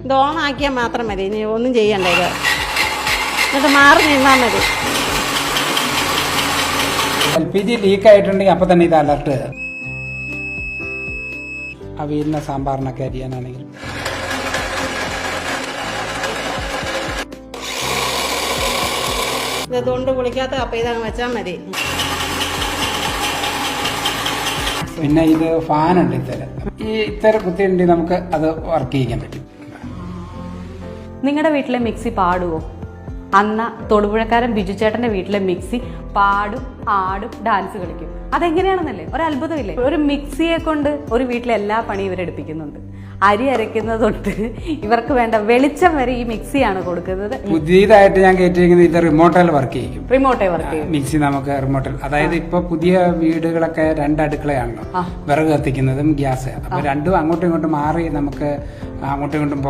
ഇത് ഓണാക്കിയാൽ മാത്രം മതി, ഇനി ഒന്നും ചെയ്യണ്ട. ഇത് എന്നിട്ട് മാറി നിന്നാൽ മതി. LPG ലീക്ക് ആയിട്ടുണ്ടെങ്കിൽ അപ്പൊ തന്നെ ഇത് അലർട്ട്. അവിയലിന് സാമ്പാറിനൊക്കെ അരിയാനാണെങ്കിൽ ഇത് തൊണ്ട് കുളിക്കാത്ത കപ്പ ഇതങ്ങ് വെച്ചാൽ മതി. പിന്നെ ഇത് ഫാനുണ്ട്, ഇത്തര കുത്തിയുണ്ടെങ്കിൽ നമുക്ക് അത് വർക്ക് ചെയ്യാൻ പറ്റും. നിങ്ങളുടെ വീട്ടിലെ മിക്സി പാടുവോ? അന്ന തൊടുപുഴക്കാരൻ ബിജുചേട്ടന്റെ വീട്ടിലെ മിക്സി പാടും, ആടും, ഡാൻസ് കളിക്കും. അതെങ്ങനെയാണെന്നല്ലേ, ഒരു അത്ഭുതമില്ലേ? ഒരു മിക്സിയെ കൊണ്ട് ഒരു വീട്ടിലെ എല്ലാ പണിയും ഇവരെടുപ്പിക്കുന്നുണ്ട്. അരി അരയ്ക്കുന്നത് തൊട്ട് ഇവർക്ക് വേണ്ട വെളിച്ചം വരെ ഈ മിക്സിയാണ് കൊടുക്കുന്നത്. പുതിയതായിട്ട് ഞാൻ കയറ്റിയിരിക്കുന്നത് ഇത് റിമോട്ടിൽ വർക്ക് ചെയ്യും. റിമോട്ടേ വർക്ക് ചെയ്യും മിക്സി നമുക്ക് റിമോട്ടിൽ. അതായത് ഇപ്പൊ പുതിയ വീടുകളൊക്കെ 2 അടുക്കളയാണല്ലോ, വിറക് കത്തിക്കുന്നതും ഗ്യാസ്. അപ്പൊ രണ്ടും അങ്ങോട്ടും ഇങ്ങോട്ടും മാറി നമുക്ക് അങ്ങോട്ടും ഇങ്ങോട്ടും